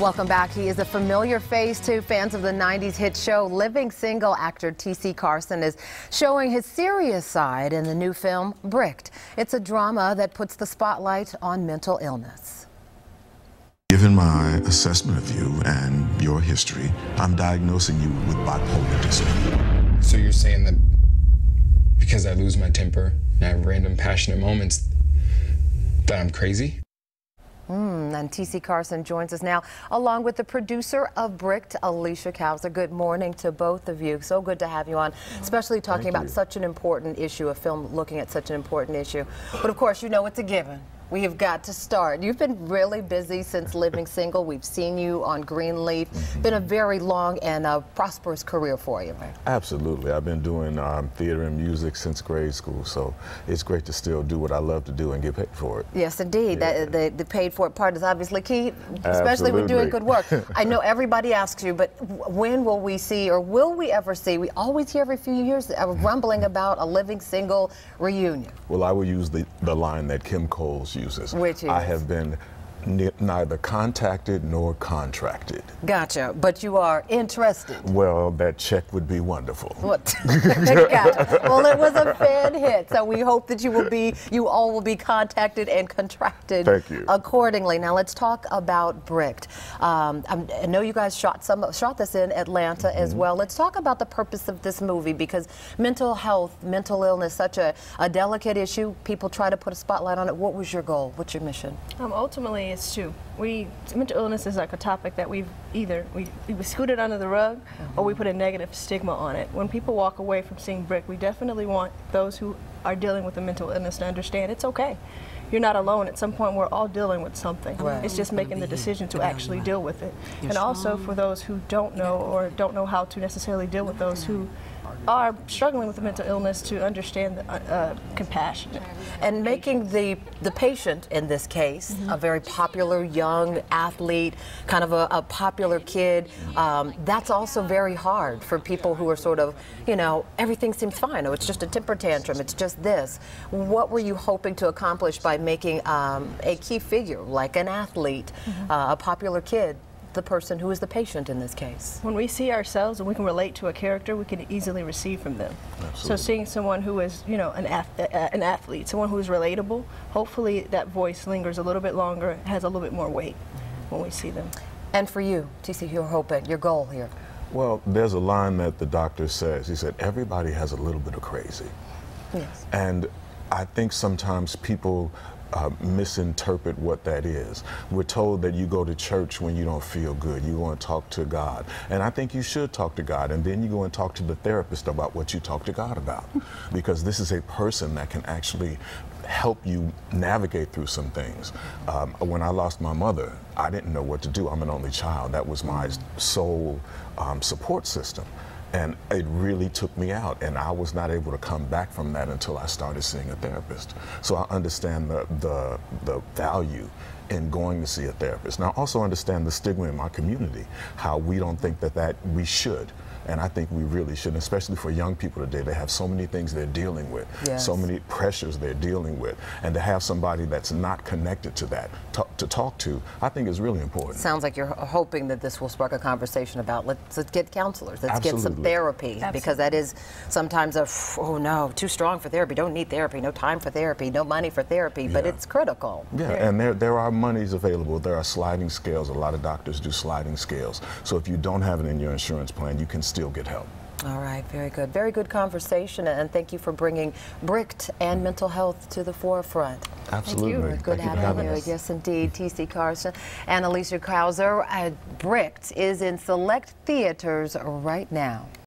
Welcome back. He is a familiar face to fans of the 90s hit show Living Single. Actor T.C. Carson is showing his serious side in the new film Bricked. It's a drama that puts the spotlight on mental illness. Given my assessment of you and your history, I'm diagnosing you with bipolar disorder. So you're saying that because I lose my temper and I have random passionate moments that I'm crazy? And T.C. Carson joins us now, along with the producer of Bricked, Alicia Kauser. Good morning to both of you. So good to have you on, especially talking about such an important issue, a film looking at such an important issue. But of course, you know it's a given. We have got to start. You've been really busy since Living Single. We've seen you on Greenleaf. Been a very long and prosperous career for you, right? Absolutely. I've been doing theater and music since grade school, so it's great to still do what I love to do and get paid for it. Yes, indeed. Yeah. The paid for it part is obviously key, especially when doing good work. I know everybody asks you, but when will we see, or will we ever see? We always hear every few years rumbling about a Living Single reunion. Well, I will use the line that Kim Coles uses. Which is? I have been neither contacted nor contracted. Gotcha, but you are interested. Well, that check would be wonderful. What? Gotcha. Well, it was a fan hit, so we hope that you all will be contacted and contracted accordingly. Now let's talk about Bricked. I know you guys shot this in Atlanta as well. Let's talk about the purpose of this movie, because mental health, mental illness, such a delicate issue. People try to put a spotlight on it. What was your goal? What's your mission? Ultimately, it's two. Mental illness is like a topic that we scoot it under the rug, or we put a negative stigma on it. When people walk away from seeing Brick, we definitely want those who are dealing with a mental illness to understand it's okay. You're not alone. At some point, we're all dealing with something. Right. It's just making the decision to actually deal with it. And also for those who don't know, or don't know how to necessarily deal with those who are struggling with a mental illness, to understand the compassion. And making the patient, in this case, a very popular young athlete, kind of a popular kid, that's also very hard for people who are sort of, you know, everything seems fine. Oh, it's just a temper tantrum. It's just this. What were you hoping to accomplish by making a key figure, like an athlete, a popular kid, the person who is the patient in this case? When we see ourselves and we can relate to a character, we can easily receive from them. Absolutely. So seeing someone who is, you know, an athlete, someone who is relatable, hopefully that voice lingers a little bit longer, has a little bit more weight when we see them. And for you, TC, you're hoping, your goal here? Well, there's a line that the doctor says. He said, everybody has a little bit of crazy. Yes. And I think sometimes people misinterpret what that is. We're told that you go to church when you don't feel good. You go and talk to God. And I think you should talk to God, and then you go and talk to the therapist about what you talk to God about. Because this is a person that can actually help you navigate through some things. When I lost my mother, I didn't know what to do. I'm an only child. That was my sole support system. And it really took me out, and I was not able to come back from that until I started seeing a therapist. So I understand the value in going to see a therapist. And I also understand the stigma in my community, how we don't think that we should. And I think we really should, especially for young people today. They have so many things they're dealing with, so many pressures they're dealing with, and to have somebody that's not connected to that to talk to, I think is really important. Sounds like you're hoping that this will spark a conversation about let's get counselors, let's get some therapy, because that is sometimes oh no, too strong for therapy, don't need therapy, no time for therapy, no money for therapy, but it's critical. Yeah, and there are monies available. There are sliding scales. A lot of doctors do sliding scales. So if you don't have it in your insurance plan, you can still get help. All right, very good. Very good conversation, and thank you for bringing Bricked and mental health to the forefront. Absolutely. Thank you. Good having you. Yes, indeed. T.C. Carson and Alicia Kauser. Bricked is in select theaters right now.